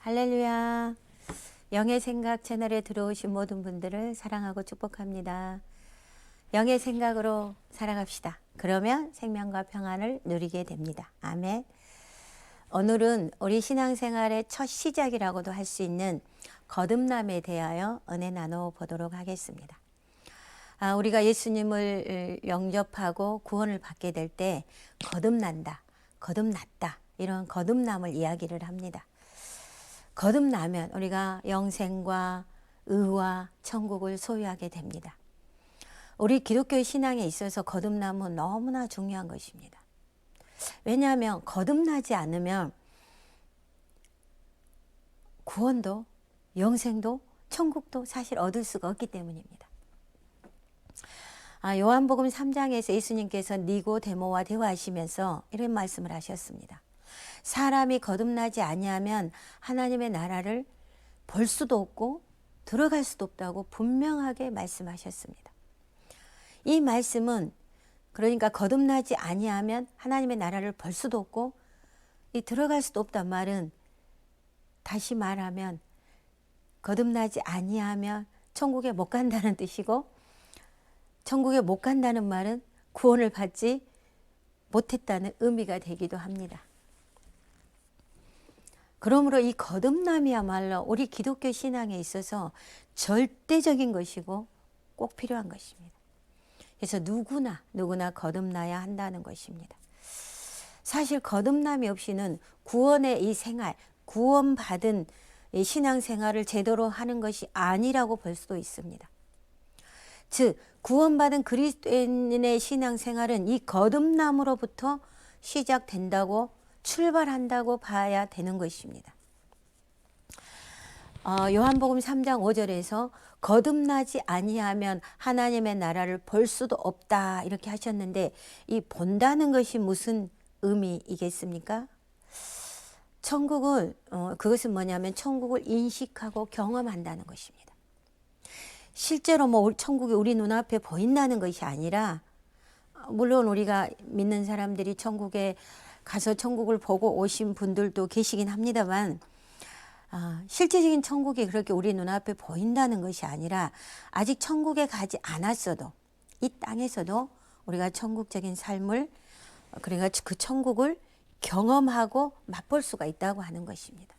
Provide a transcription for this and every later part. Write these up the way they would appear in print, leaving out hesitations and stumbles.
할렐루야. 영의 생각 채널에 들어오신 모든 분들을 사랑하고 축복합니다. 영의 생각으로 살아갑시다. 그러면 생명과 평안을 누리게 됩니다. 아멘. 오늘은 우리 신앙생활의 첫 시작이라고도 할 수 있는 거듭남에 대하여 은혜 나눠 보도록 하겠습니다. 우리가 예수님을 영접하고 구원을 받게 될 때 거듭난다, 거듭났다, 이런 거듭남을 이야기를 합니다. 거듭나면 우리가 영생과 의와 천국을 소유하게 됩니다. 우리 기독교 신앙에 있어서 거듭남은 너무나 중요한 것입니다. 왜냐하면 거듭나지 않으면 구원도 영생도 천국도 사실 얻을 수가 없기 때문입니다. 요한복음 3장에서 예수님께서 니고데모와 대화하시면서 이런 말씀을 하셨습니다. 사람이 거듭나지 아니하면 하나님의 나라를 볼 수도 없고 들어갈 수도 없다고 분명하게 말씀하셨습니다. 이 말씀은 그러니까 거듭나지 아니하면 하나님의 나라를 볼 수도 없고 들어갈 수도 없단 말은, 다시 말하면 거듭나지 아니하면 천국에 못 간다는 뜻이고, 천국에 못 간다는 말은 구원을 받지 못했다는 의미가 되기도 합니다. 그러므로 이 거듭남이야말로 우리 기독교 신앙에 있어서 절대적인 것이고 꼭 필요한 것입니다. 그래서 누구나 거듭나야 한다는 것입니다. 사실 거듭남이 없이는 구원의 이 생활, 구원받은 이 신앙생활을 제대로 하는 것이 아니라고 볼 수도 있습니다. 즉 구원받은 그리스도인의 신앙생활은 이 거듭남으로부터 시작된다고, 출발한다고 봐야 되는 것입니다. 요한복음 3장 5절에서 거듭나지 아니하면 하나님의 나라를 볼 수도 없다 이렇게 하셨는데, 이 본다는 것이 무슨 의미이겠습니까? 천국을 그것은 뭐냐면 천국을 인식하고 경험한다는 것입니다. 실제로 천국이 우리 눈앞에 보인다는 것이 아니라, 물론 우리가 믿는 사람들이 천국에 가서 천국을 보고 오신 분들도 계시긴 합니다만, 실제적인 천국이 그렇게 우리 눈앞에 보인다는 것이 아니라, 아직 천국에 가지 않았어도 이 땅에서도 우리가 천국적인 삶을, 그러니까 그 천국을 경험하고 맛볼 수가 있다고 하는 것입니다.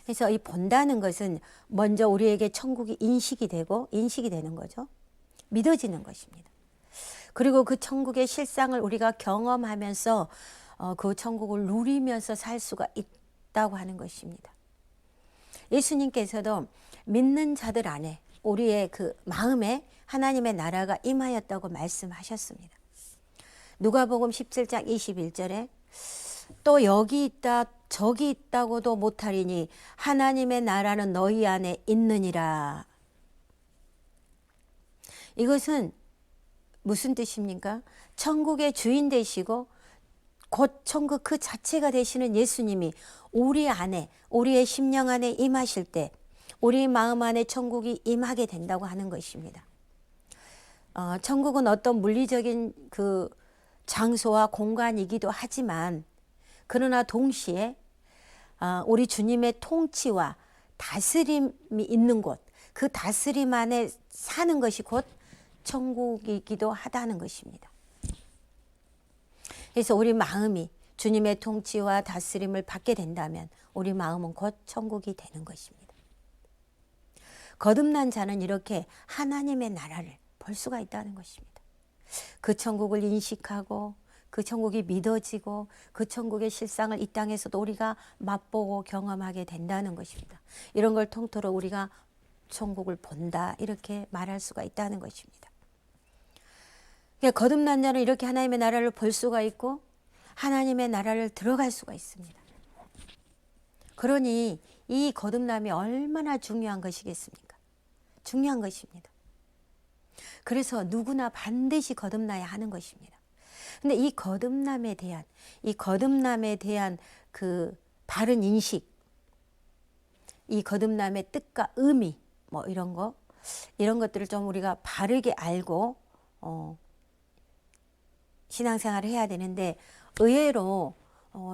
그래서 이 본다는 것은 먼저 우리에게 천국이 인식이 되는 거죠. 믿어지는 것입니다. 그리고 그 천국의 실상을 우리가 경험하면서 그 천국을 누리면서 살 수가 있다고 하는 것입니다. 예수님께서도 믿는 자들 안에, 우리의 그 마음에 하나님의 나라가 임하였다고 말씀하셨습니다. 누가복음 17장 21절에 또 여기 있다 저기 있다고도 못하리니 하나님의 나라는 너희 안에 있느니라. 이것은 무슨 뜻입니까? 천국의 주인 되시고 곧 천국 그 자체가 되시는 예수님이 우리 안에, 우리의 심령 안에 임하실 때 우리 마음 안에 천국이 임하게 된다고 하는 것입니다. 천국은 어떤 물리적인 그 장소와 공간이기도 하지만, 그러나 동시에 우리 주님의 통치와 다스림이 있는 곳, 그 다스림 안에 사는 것이 곧 천국이기도 하다는 것입니다. 그래서 우리 마음이 주님의 통치와 다스림을 받게 된다면 우리 마음은 곧 천국이 되는 것입니다. 거듭난 자는 이렇게 하나님의 나라를 볼 수가 있다는 것입니다. 그 천국을 인식하고 그 천국이 믿어지고 그 천국의 실상을 이 땅에서도 우리가 맛보고 경험하게 된다는 것입니다. 이런 걸 통틀어 우리가 천국을 본다 이렇게 말할 수가 있다는 것입니다. 그러니까 거듭난 자는 이렇게 하나님의 나라를 볼 수가 있고 하나님의 나라를 들어갈 수가 있습니다. 그러니 이 거듭남이 얼마나 중요한 것이겠습니까? 중요한 것입니다. 그래서 누구나 반드시 거듭나야 하는 것입니다. 근데 이 거듭남에 대한 그 바른 인식, 이 거듭남의 뜻과 의미, 이런 것들을 좀 우리가 바르게 알고 신앙생활을 해야 되는데, 의외로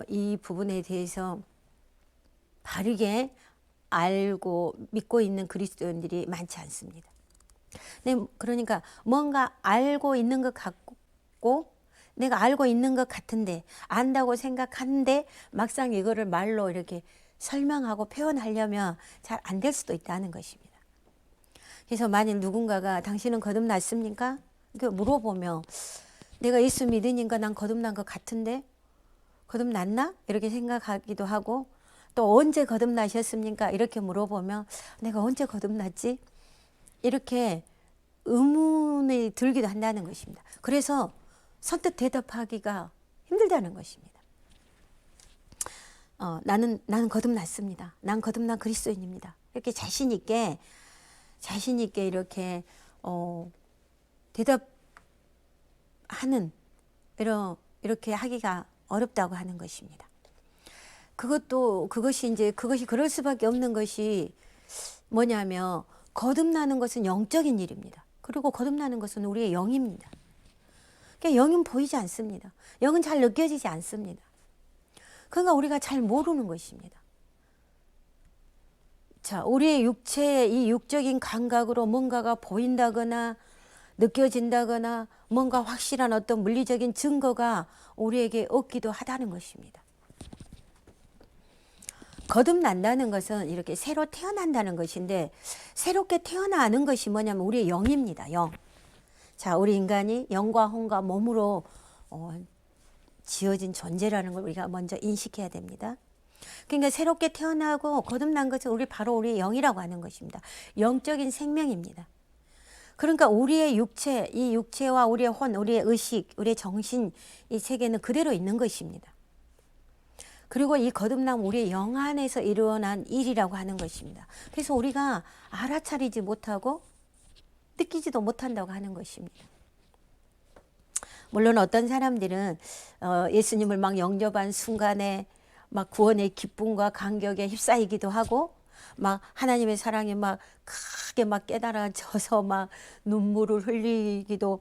이 부분에 대해서 바르게 알고 믿고 있는 그리스도인들이 많지 않습니다. 네, 그러니까 뭔가 알고 있는 것 같고 내가 알고 있는 것 같은데 안다고 생각하는데 막상 이거를 말로 이렇게 설명하고 표현하려면 잘 안 될 수도 있다는 것입니다. 그래서 만일 누군가가 당신은 거듭났습니까? 이렇게 물어보면 내가 예수 믿으니까 난 거듭난 것 같은데 거듭났나? 이렇게 생각하기도 하고 또 언제 거듭나셨습니까? 이렇게 물어보면 내가 언제 거듭났지? 이렇게 의문이 들기도 한다는 것입니다. 그래서 선뜻 대답하기가 힘들다는 것입니다. 나는 거듭났습니다. 난 거듭난 그리스도인입니다. 이렇게 자신 있게 이렇게 대답하는 이렇게 하기가 어렵다고 하는 것입니다. 그것이 그럴 수밖에 없는 것이 뭐냐면 거듭나는 것은 영적인 일입니다. 그리고 거듭나는 것은 우리의 영입니다. 그러니까 영은 보이지 않습니다. 영은 잘 느껴지지 않습니다. 그러니까 우리가 잘 모르는 것입니다. 자, 우리의 이 육적인 감각으로 뭔가가 보인다거나 느껴진다거나 뭔가 확실한 어떤 물리적인 증거가 우리에게 없기도 하다는 것입니다. 거듭난다는 것은 이렇게 새로 태어난다는 것인데 새롭게 태어나는 것이 뭐냐면 우리의 영입니다. 영. 자, 우리 인간이 영과 혼과 몸으로 지어진 존재라는 걸 우리가 먼저 인식해야 됩니다. 그러니까 새롭게 태어나고 거듭난 것은 바로 우리의 영이라고 하는 것입니다. 영적인 생명입니다. 그러니까 우리의 육체, 이 육체와 우리의 혼, 우리의 의식, 우리의 정신 이 세계는 그대로 있는 것입니다. 그리고 이 거듭남 우리의 영 안에서 일어난 일이라고 하는 것입니다. 그래서 우리가 알아차리지 못하고 느끼지도 못한다고 하는 것입니다. 물론 어떤 사람들은 예수님을 막 영접한 순간에 막 구원의 기쁨과 감격에 휩싸이기도 하고 막 하나님의 사랑에 막 크게 막 깨달아져서 막 눈물을 흘리기도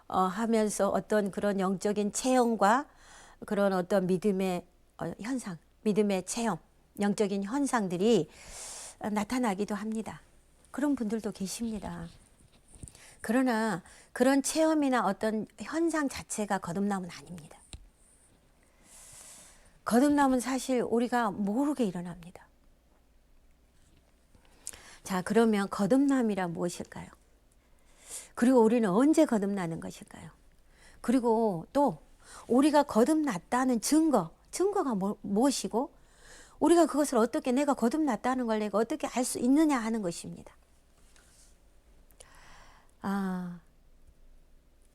하면서 어떤 그런 영적인 체험과 그런 어떤 믿음의 현상, 믿음의 체험, 영적인 현상들이 나타나기도 합니다. 그런 분들도 계십니다. 그러나 그런 체험이나 어떤 현상 자체가 거듭남은 아닙니다. 거듭남은 사실 우리가 모르게 일어납니다. 자, 그러면 거듭남이란 무엇일까요? 그리고 우리는 언제 거듭나는 것일까요? 그리고 또 우리가 거듭났다는 증거가 무엇이고 우리가 그것을 어떻게 내가 거듭났다는 걸 내가 어떻게 알 수 있느냐 하는 것입니다.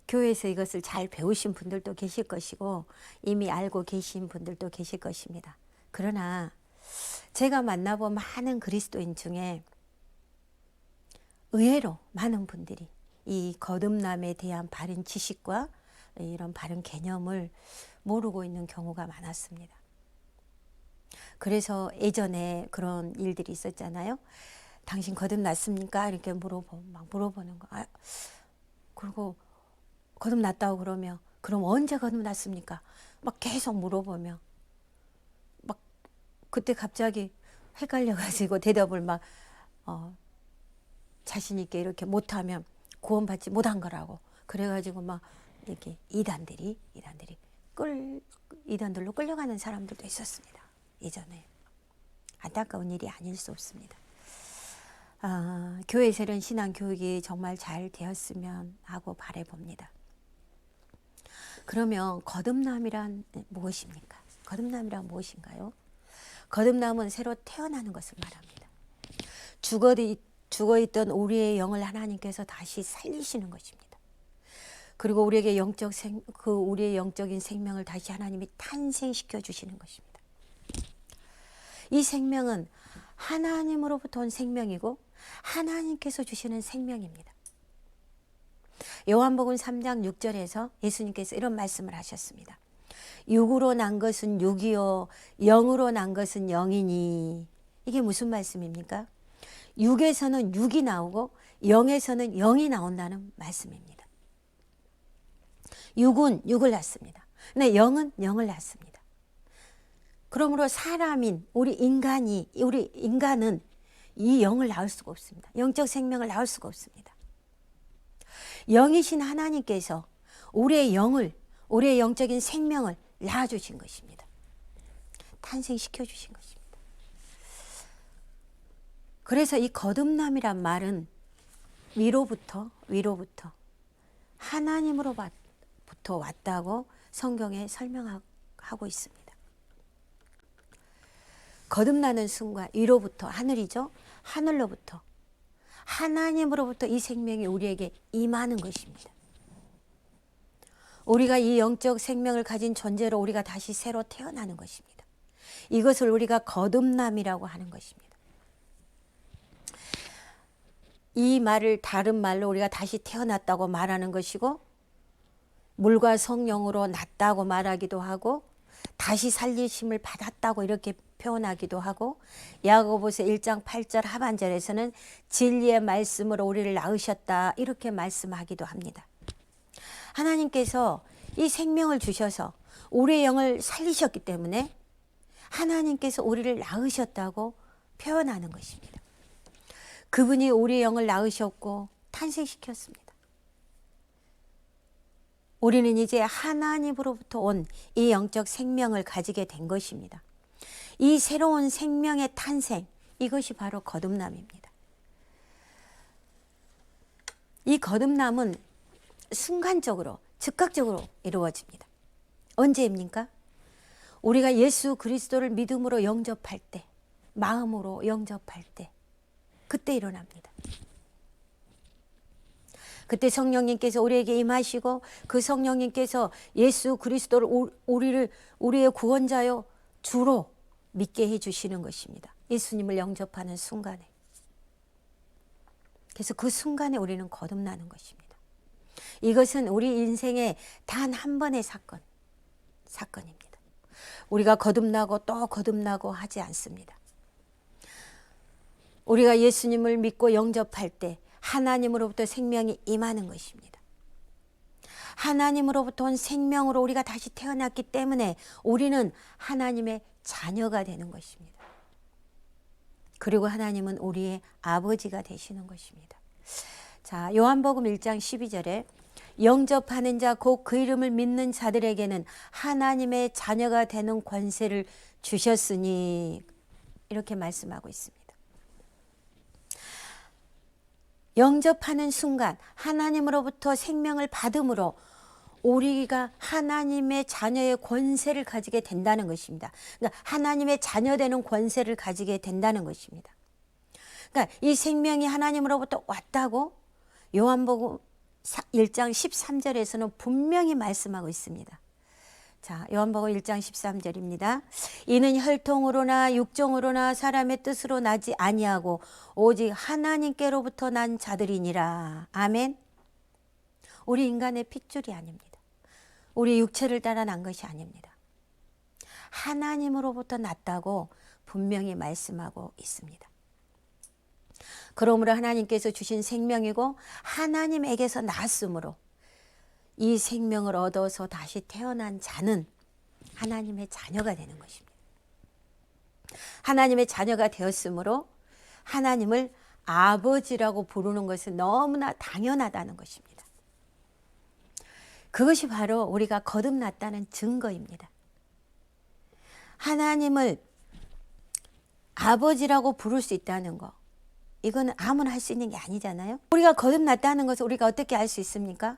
교회에서 이것을 잘 배우신 분들도 계실 것이고 이미 알고 계신 분들도 계실 것입니다. 그러나 제가 만나본 많은 그리스도인 중에 의외로 많은 분들이 이 거듭남에 대한 바른 지식과 이런 바른 개념을 모르고 있는 경우가 많았습니다. 그래서 예전에 그런 일들이 있었잖아요. 당신 거듭났습니까? 이렇게 물어보는 거. 그리고 거듭났다고 그러면 그럼 언제 거듭났습니까? 막 계속 물어보면 막 그때 갑자기 헷갈려가지고 대답을 막 자신 있게 이렇게 못하면 구원받지 못한 거라고 그래가지고 막 이렇게 이단들로 끌려가는 사람들도 있었습니다. 예전에 안타까운 일이 아닐 수 없습니다. 교회에서 이런 신앙 교육이 정말 잘 되었으면 하고 바라봅니다. 그러면 거듭남이란 무엇입니까? 거듭남이란 무엇인가요? 거듭남은 새로 태어나는 것을 말합니다. 죽어있던 우리의 영을 하나님께서 다시 살리시는 것입니다. 그리고 우리에게 우리의 영적인 생명을 다시 하나님이 탄생시켜 주시는 것입니다. 이 생명은 하나님으로부터 온 생명이고 하나님께서 주시는 생명입니다. 요한복음 3장 6절에서 예수님께서 이런 말씀을 하셨습니다. 육으로 난 것은 육이요 영으로 난 것은 영이니. 이게 무슨 말씀입니까? 육에서는 육이 나오고 영에서는 영이 나온다는 말씀입니다. 육은 육을 낳습니다. 근데 영은 영을 낳습니다. 그러므로 사람인 우리 인간은 이 영을 낳을 수가 없습니다. 영적 생명을 낳을 수가 없습니다. 영이신 하나님께서 우리의 영적인 생명을 낳아주신 것입니다. 탄생시켜 주신 것입니다. 그래서 이 거듭남이란 말은 위로부터 하나님으로부터 왔다고 성경에 설명하고 있습니다. 거듭나는 순간 위로부터, 하늘이죠. 하늘로부터, 하나님으로부터 이 생명이 우리에게 임하는 것입니다. 우리가 이 영적 생명을 가진 존재로 우리가 다시 새로 태어나는 것입니다. 이것을 우리가 거듭남이라고 하는 것입니다. 이 말을 다른 말로 우리가 다시 태어났다고 말하는 것이고, 물과 성령으로 났다고 말하기도 하고, 다시 살리심을 받았다고 이렇게 표현하기도 하고, 야고보서 1장 8절 하반절에서는 진리의 말씀으로 우리를 낳으셨다 이렇게 말씀하기도 합니다. 하나님께서 이 생명을 주셔서 우리의 영을 살리셨기 때문에 하나님께서 우리를 낳으셨다고 표현하는 것입니다. 그분이 우리의 영을 낳으셨고 탄생시켰습니다. 우리는 이제 하나님으로부터 온 이 영적 생명을 가지게 된 것입니다. 이 새로운 생명의 탄생, 이것이 바로 거듭남입니다. 이 거듭남은 순간적으로, 즉각적으로 이루어집니다. 언제입니까? 우리가 예수 그리스도를 믿음으로 영접할 때, 마음으로 영접할 때, 그때 일어납니다. 그때 성령님께서 우리에게 임하시고, 그 성령님께서 예수 그리스도를 우리의 구원자요 주로 믿게 해주시는 것입니다. 예수님을 영접하는 순간에. 그래서 그 순간에 우리는 거듭나는 것입니다. 이것은 우리 인생의 단 한 번의 사건입니다. 우리가 거듭나고 또 거듭나고 하지 않습니다. 우리가 예수님을 믿고 영접할 때 하나님으로부터 생명이 임하는 것입니다. 하나님으로부터 온 생명으로 우리가 다시 태어났기 때문에 우리는 하나님의 자녀가 되는 것입니다. 그리고 하나님은 우리의 아버지가 되시는 것입니다. 자, 요한복음 1장 12절에 영접하는 자 곧 그 이름을 믿는 자들에게는 하나님의 자녀가 되는 권세를 주셨으니 이렇게 말씀하고 있습니다. 영접하는 순간 하나님으로부터 생명을 받음으로 우리가 하나님의 자녀의 권세를 가지게 된다는 것입니다. 그러니까 하나님의 자녀 되는 권세를 가지게 된다는 것입니다. 그러니까 이 생명이 하나님으로부터 왔다고 요한복음 1장 13절에서는 분명히 말씀하고 있습니다. 자, 요한복음 1장 13절입니다. 이는 혈통으로나 육정으로나 사람의 뜻으로 나지 아니하고 오직 하나님께로부터 난 자들이니라. 아멘. 우리 인간의 핏줄이 아닙니다. 우리 육체를 따라 난 것이 아닙니다. 하나님으로부터 났다고 분명히 말씀하고 있습니다. 그러므로 하나님께서 주신 생명이고 하나님에게서 났으므로 이 생명을 얻어서 다시 태어난 자는 하나님의 자녀가 되는 것입니다. 하나님의 자녀가 되었으므로 하나님을 아버지라고 부르는 것은 너무나 당연하다는 것입니다. 그것이 바로 우리가 거듭났다는 증거입니다. 하나님을 아버지라고 부를 수 있다는 거, 이거는 아무나 할 수 있는 게 아니잖아요. 우리가 거듭났다는 것을 우리가 어떻게 알 수 있습니까?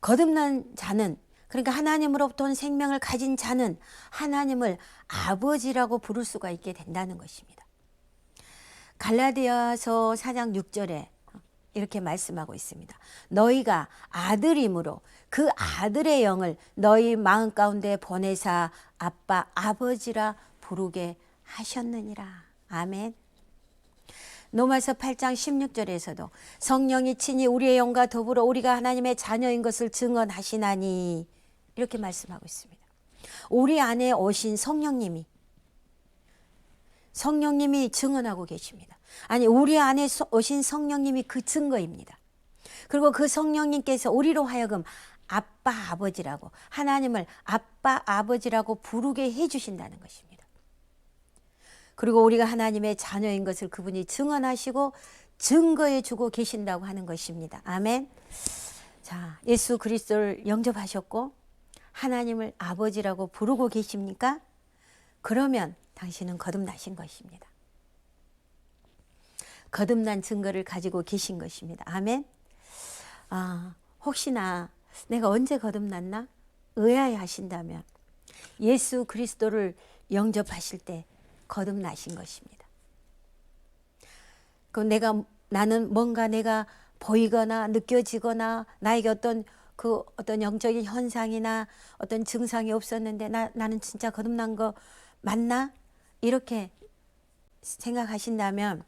거듭난 자는, 그러니까 하나님으로부터 온 생명을 가진 자는 하나님을 아버지라고 부를 수가 있게 된다는 것입니다. 갈라디아서 4장 6절에 이렇게 말씀하고 있습니다. 너희가 아들이므로 그 아들의 영을 너희 마음 가운데 보내사 아빠 아버지라 부르게 하셨느니라. 아멘. 로마서 8장 16절에서도 성령이 친히 우리의 영과 더불어 우리가 하나님의 자녀인 것을 증언하시나니 이렇게 말씀하고 있습니다. 우리 안에 오신 성령님이 증언하고 계십니다. 아니, 우리 안에 오신 성령님이 그 증거입니다. 그리고 그 성령님께서 우리로 하여금 아빠 아버지라고, 하나님을 아빠 아버지라고 부르게 해주신다는 것입니다. 그리고 우리가 하나님의 자녀인 것을 그분이 증언하시고 증거해 주고 계신다고 하는 것입니다. 아멘. 자, 예수 그리스도를 영접하셨고 하나님을 아버지라고 부르고 계십니까? 그러면 당신은 거듭나신 것입니다. 거듭난 증거를 가지고 계신 것입니다. 아멘. 혹시나 내가 언제 거듭났나 의아해 하신다면 예수 그리스도를 영접하실 때 거듭나신 것입니다. 그럼 나는 뭔가 내가 보이거나 느껴지거나 나에게 어떤 영적인 현상이나 어떤 증상이 없었는데 나는 진짜 거듭난 거 맞나? 이렇게 생각하신다면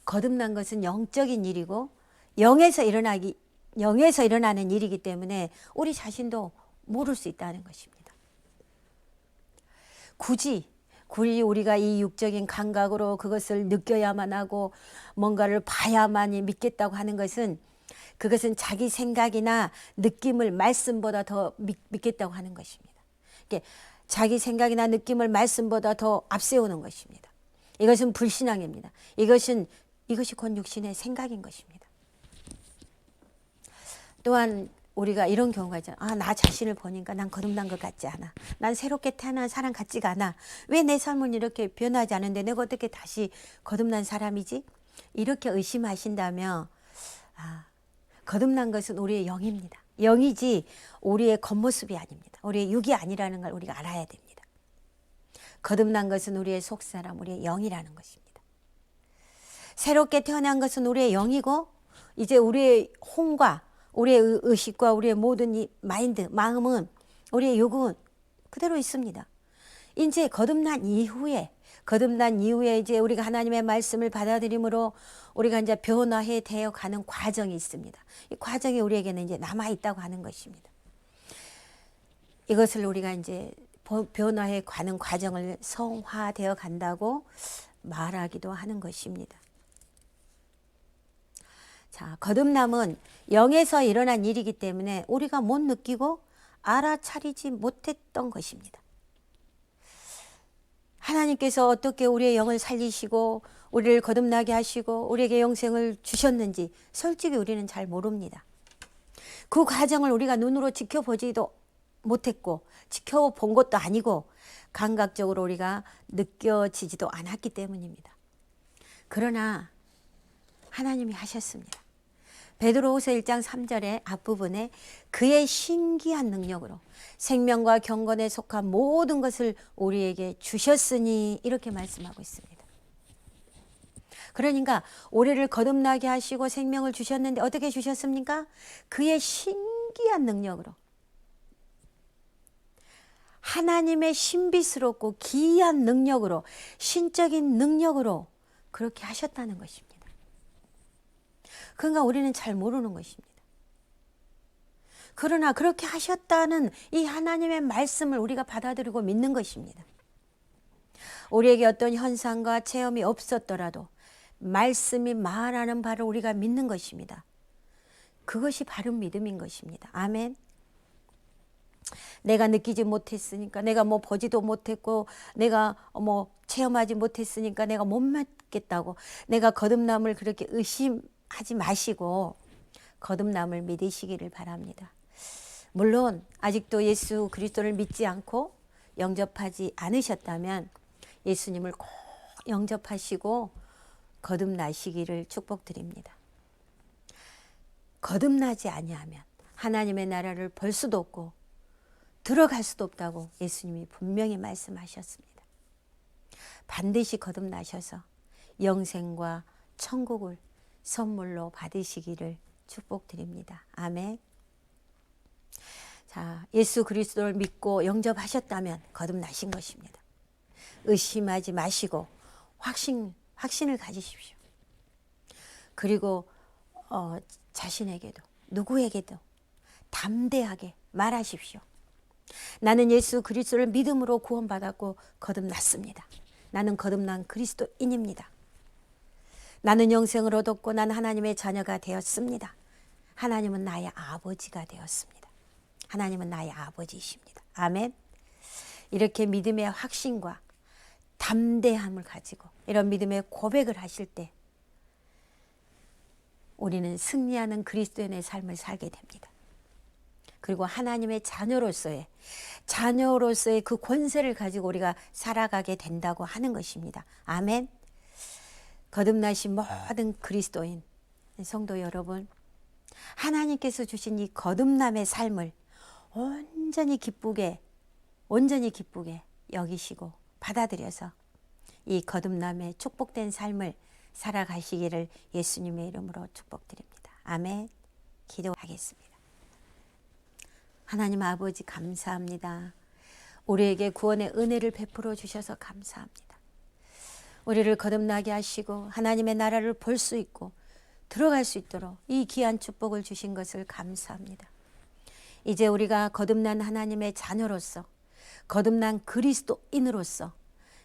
거듭난 것은 영적인 일이고 영에서 일어나는 일이기 때문에 우리 자신도 모를 수 있다는 것입니다. 굳이 우리가 이 육적인 감각으로 그것을 느껴야만 하고 뭔가를 봐야만이 믿겠다고 하는 것은 그것은 자기 생각이나 느낌을 말씀보다 더 믿겠다고 하는 것입니다. 자기 생각이나 느낌을 말씀보다 더 앞세우는 것입니다. 이것은 불신앙입니다. 이것이 곧 육신의 생각인 것입니다. 또한 우리가 이런 경우가 있잖아요. 나 자신을 보니까 난 거듭난 것 같지 않아. 난 새롭게 태어난 사람 같지가 않아. 왜 내 삶은 이렇게 변하지 않은데 내가 어떻게 다시 거듭난 사람이지? 이렇게 의심하신다면 거듭난 것은 우리의 영입니다. 영이지 우리의 겉모습이 아닙니다. 우리의 육이 아니라는 걸 우리가 알아야 됩니다. 거듭난 것은 우리의 속사람, 우리의 영이라는 것입니다. 새롭게 태어난 것은 우리의 영이고 이제 우리의 혼과 우리의 의식과 우리의 모든 이 마인드, 마음은 우리의 육은 그대로 있습니다. 이제 거듭난 이후에 이제 우리가 하나님의 말씀을 받아들임으로 우리가 이제 변화해 되어 가는 과정이 있습니다. 이 과정이 우리에게는 이제 남아 있다고 하는 것입니다. 이것을 우리가 이제 변화해 가는 과정을 성화되어 간다고 말하기도 하는 것입니다. 자, 거듭남은 영에서 일어난 일이기 때문에 우리가 못 느끼고 알아차리지 못했던 것입니다. 하나님께서 어떻게 우리의 영을 살리시고 우리를 거듭나게 하시고 우리에게 영생을 주셨는지 솔직히 우리는 잘 모릅니다. 그 과정을 우리가 눈으로 지켜보지도 못했고 지켜본 것도 아니고 감각적으로 우리가 느껴지지도 않았기 때문입니다. 그러나 하나님이 하셨습니다. 베드로후서 1장 3절의 앞부분에 그의 신기한 능력으로 생명과 경건에 속한 모든 것을 우리에게 주셨으니 이렇게 말씀하고 있습니다. 그러니까 우리를 거듭나게 하시고 생명을 주셨는데 어떻게 주셨습니까? 그의 신기한 능력으로 하나님의 신비스럽고 기이한 능력으로 신적인 능력으로 그렇게 하셨다는 것입니다. 그러니까 우리는 잘 모르는 것입니다. 그러나 그렇게 하셨다는 이 하나님의 말씀을 우리가 받아들이고 믿는 것입니다. 우리에게 어떤 현상과 체험이 없었더라도 말씀이 말하는 바를 우리가 믿는 것입니다. 그것이 바른 믿음인 것입니다. 아멘. 내가 느끼지 못했으니까, 내가 뭐 보지도 못했고, 내가 뭐 체험하지 못했으니까 내가 못 믿겠다고, 내가 거듭남을 그렇게 의심하지 마시고 거듭남을 믿으시기를 바랍니다. 물론 아직도 예수 그리스도를 믿지 않고 영접하지 않으셨다면 예수님을 꼭 영접하시고 거듭나시기를 축복드립니다. 거듭나지 아니하면 하나님의 나라를 볼 수도 없고 들어갈 수도 없다고 예수님이 분명히 말씀하셨습니다. 반드시 거듭나셔서 영생과 천국을 선물로 받으시기를 축복드립니다. 아멘. 자, 예수 그리스도를 믿고 영접하셨다면 거듭나신 것입니다. 의심하지 마시고 확신을 가지십시오. 그리고 자신에게도 누구에게도 담대하게 말하십시오. 나는 예수 그리스도를 믿음으로 구원받았고 거듭났습니다. 나는 거듭난 그리스도인입니다. 나는 영생을 얻었고 나는 하나님의 자녀가 되었습니다. 하나님은 나의 아버지가 되었습니다. 하나님은 나의 아버지이십니다. 아멘. 이렇게 믿음의 확신과 담대함을 가지고 이런 믿음의 고백을 하실 때 우리는 승리하는 그리스도인의 삶을 살게 됩니다. 그리고 하나님의 자녀로서의 그 권세를 가지고 우리가 살아가게 된다고 하는 것입니다. 아멘. 거듭나신 모든 그리스도인 성도 여러분, 하나님께서 주신 이 거듭남의 삶을 온전히 기쁘게 여기시고 받아들여서 이 거듭남의 축복된 삶을 살아가시기를 예수님의 이름으로 축복드립니다. 아멘. 기도하겠습니다. 하나님 아버지 감사합니다. 우리에게 구원의 은혜를 베풀어 주셔서 감사합니다. 우리를 거듭나게 하시고 하나님의 나라를 볼 수 있고 들어갈 수 있도록 이 귀한 축복을 주신 것을 감사합니다. 이제 우리가 거듭난 하나님의 자녀로서 거듭난 그리스도인으로서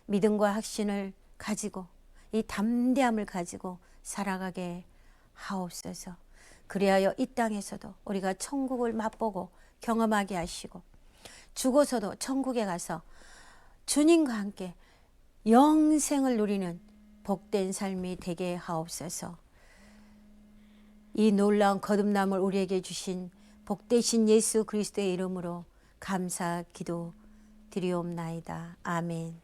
믿음과 확신을 가지고 이 담대함을 가지고 살아가게 하옵소서. 그리하여 이 땅에서도 우리가 천국을 맛보고 경험하게 하시고 죽어서도 천국에 가서 주님과 함께 영생을 누리는 복된 삶이 되게 하옵소서. 이 놀라운 거듭남을 우리에게 주신 복되신 예수 그리스도의 이름으로 감사 기도 드리옵나이다. 아멘.